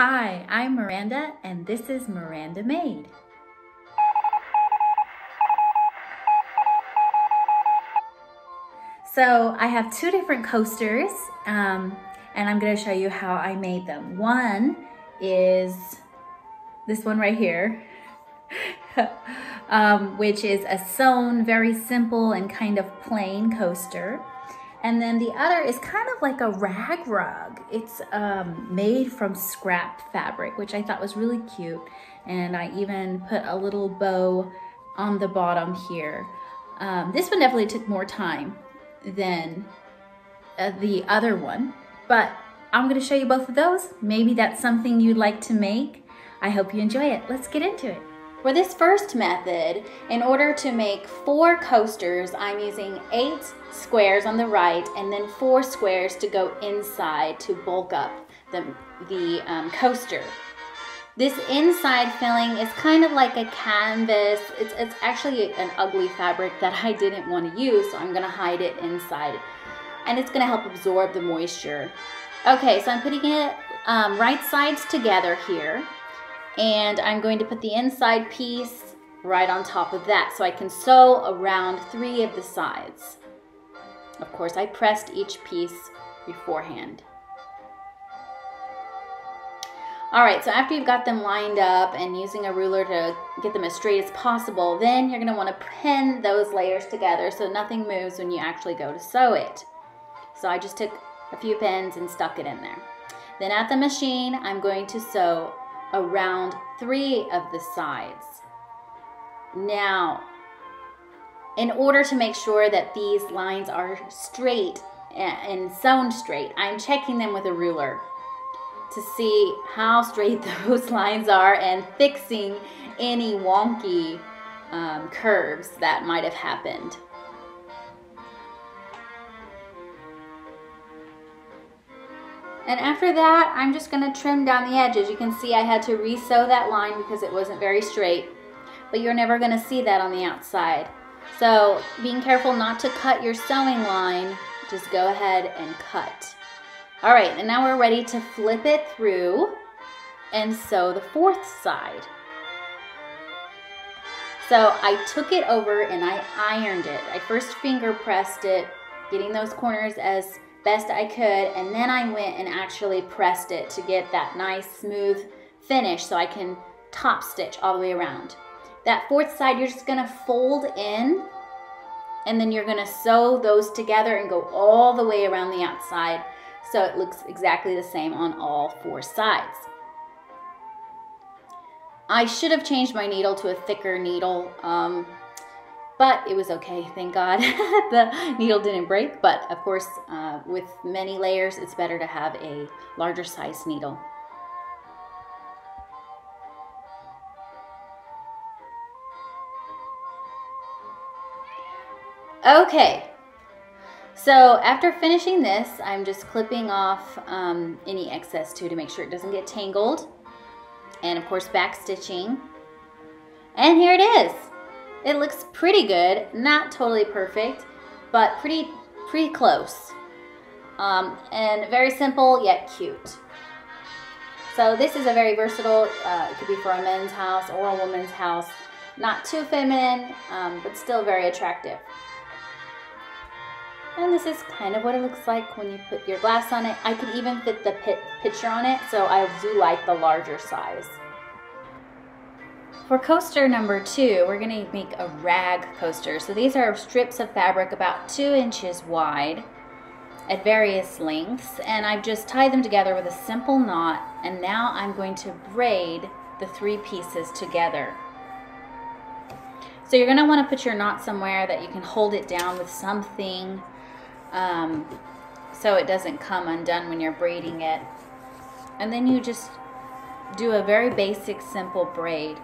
Hi, I'm Miranda, and this is Miranda Made. So I have two different coasters, and I'm going to show you how I made them. One is this one right here, which is a sewn, very simple and kind of plain coaster. And then the other is kind of like a rag rug. It's made from scrap fabric, which I thought was really cute. And I even put a little bow on the bottom here. This one definitely took more time than the other one, but I'm gonna show you both of those. Maybe that's something you'd like to make. I hope you enjoy it. Let's get into it. For this first method, in order to make 4 coasters, I'm using 8 squares on the right and then 4 squares to go inside to bulk up the coaster. This inside filling is kind of like a canvas. It's actually an ugly fabric that I didn't want to use, so I'm gonna hide it inside. And it's gonna help absorb the moisture. Okay, so I'm putting it right sides together here. And I'm going to put the inside piece right on top of that so I can sew around 3 of the sides. Of course, I pressed each piece beforehand. All right, so after you've got them lined up and using a ruler to get them as straight as possible, then you're gonna wanna pin those layers together so nothing moves when you actually go to sew it. So I just took a few pins and stuck it in there. Then at the machine, I'm going to sew around 3 of the sides. Now, in order to make sure that these lines are straight and sewn straight, I'm checking them with a ruler to see how straight those lines are and fixing any wonky curves that might have happened. And after that, I'm just gonna trim down the edges. You can see I had to re-sew that line because it wasn't very straight, but you're never gonna see that on the outside. So being careful not to cut your sewing line, just go ahead and cut. All right, and now we're ready to flip it through and sew the 4th side. So I took it over and I ironed it. I first finger pressed it, getting those corners as best I could, and then I went and actually pressed it to get that nice smooth finish so I can top stitch all the way around. That 4th side you're just gonna fold in, and then you're gonna sew those together and go all the way around the outside so it looks exactly the same on all 4 sides. I should have changed my needle to a thicker needle, but it was okay, thank God. The needle didn't break, but of course, with many layers, it's better to have a larger size needle. Okay, so after finishing this, I'm just clipping off any excess to make sure it doesn't get tangled. And of course, back stitching. And here it is. It looks pretty good, not totally perfect, but pretty close. And very simple yet cute. So this is a very versatile, it could be for a men's house or a woman's house. Not too feminine, but still very attractive. And this is kind of what it looks like when you put your glass on it. I can even fit the picture on it, so I do like the larger size. For coaster number 2, we're going to make a rag coaster. So these are strips of fabric about 2 inches wide at various lengths, and I've just tied them together with a simple knot, and now I'm going to braid the 3 pieces together. So you're going to want to put your knot somewhere that you can hold it down with something so it doesn't come undone when you're braiding it. And then you just do a very basic, simple braid.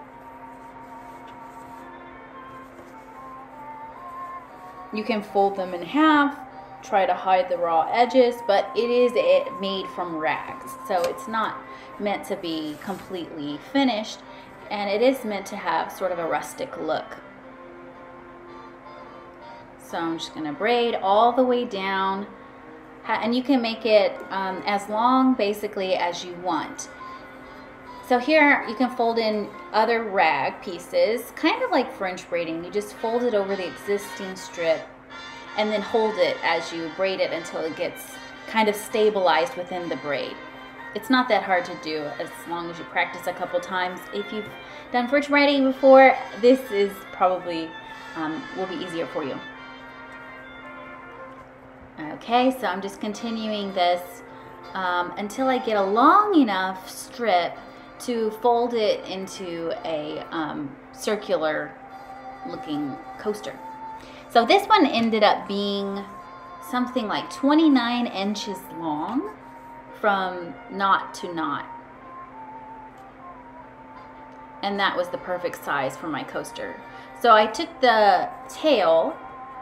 You can fold them in half, try to hide the raw edges, but it is made from rags, so it's not meant to be completely finished, and it is meant to have sort of a rustic look. So I'm just going to braid all the way down, and you can make it as long basically as you want. So here you can fold in other rag pieces, kind of like French braiding. You just fold it over the existing strip and then hold it as you braid it until it gets kind of stabilized within the braid. It's not that hard to do as long as you practice a couple times. If you've done French braiding before, this is probably will be easier for you. Okay, so I'm just continuing this until I get a long enough strip to fold it into a circular looking coaster. So this one ended up being something like 29 inches long from knot to knot. And that was the perfect size for my coaster. So I took the tail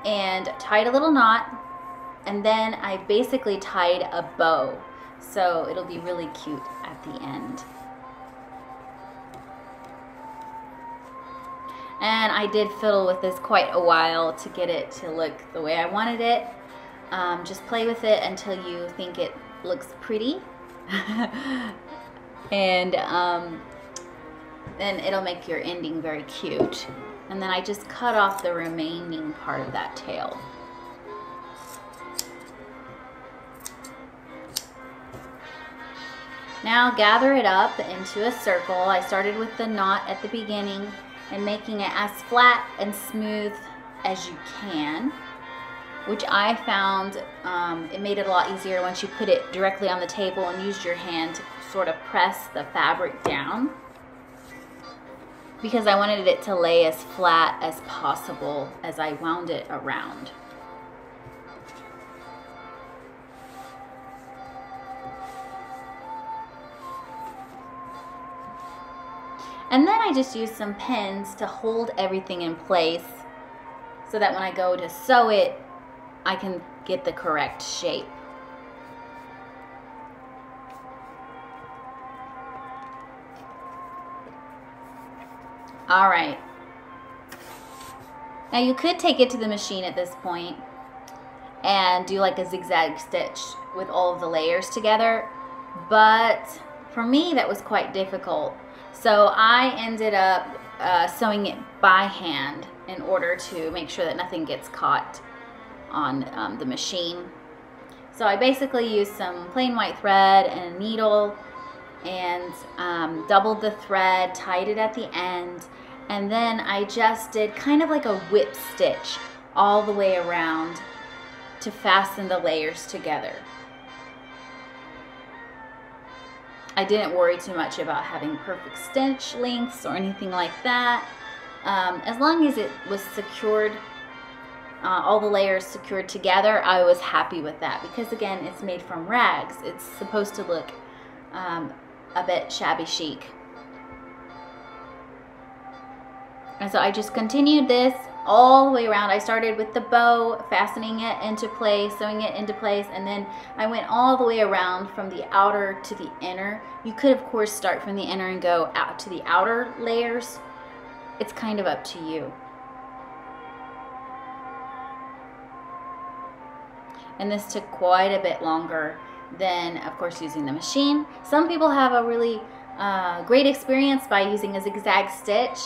and tied a little knot, and then I basically tied a bow. So it'll be really cute at the end. And I did fiddle with this quite a while to get it to look the way I wanted it. Just play with it until you think it looks pretty. And then it'll make your ending very cute. And then I just cut off the remaining part of that tail. Now gather it up into a circle. I started with the knot at the beginning and making it as flat and smooth as you can, which I found it made it a lot easier once you put it directly on the table and used your hand to sort of press the fabric down, because I wanted it to lay as flat as possible as I wound it around. And then I just used some pins to hold everything in place so that when I go to sew it, I can get the correct shape. All right. Now you could take it to the machine at this point and do like a zigzag stitch with all of the layers together, but for me that was quite difficult. So I ended up sewing it by hand in order to make sure that nothing gets caught on the machine. So I basically used some plain white thread and a needle and doubled the thread, tied it at the end, and then I just did kind of like a whip stitch all the way around to fasten the layers together. I didn't worry too much about having perfect stitch lengths or anything like that. As long as it was secured, all the layers secured together, I was happy with that, because again, it's made from rags. It's supposed to look a bit shabby chic. And so I just continued this all the way around. I started with the bow, fastening it into place, sewing it into place, and then I went all the way around from the outer to the inner. You could of course start from the inner and go out to the outer layers. It's kind of up to you. And this took quite a bit longer than, of course, using the machine. Some people have a really great experience by using a zigzag stitch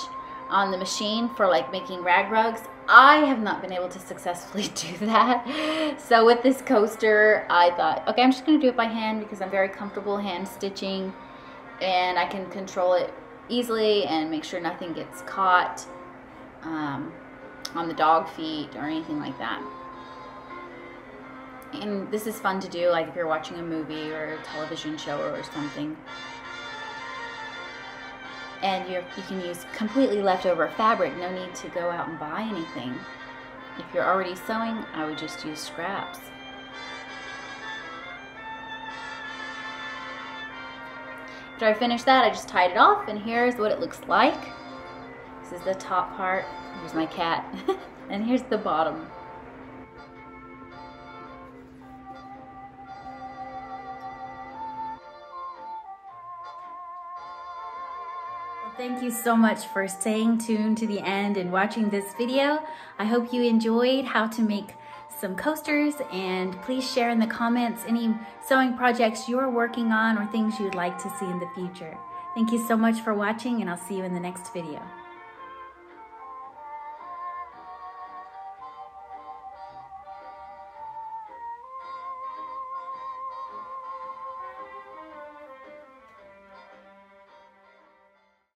on the machine for like making rag rugs. I have not been able to successfully do that. So with this coaster, I thought, okay, I'm just gonna do it by hand because I'm very comfortable hand stitching and I can control it easily and make sure nothing gets caught on the dog feet or anything like that. And this is fun to do, like if you're watching a movie or a television show or something. And you can use completely leftover fabric, no need to go out and buy anything. If you're already sewing, I would just use scraps. After I finished that, I just tied it off, and here's what it looks like. This is the top part. Here's my cat. And here's the bottom. Thank you so much for staying tuned to the end and watching this video. I hope you enjoyed how to make some coasters, and please share in the comments any sewing projects you're working on or things you'd like to see in the future. Thank you so much for watching, and I'll see you in the next video.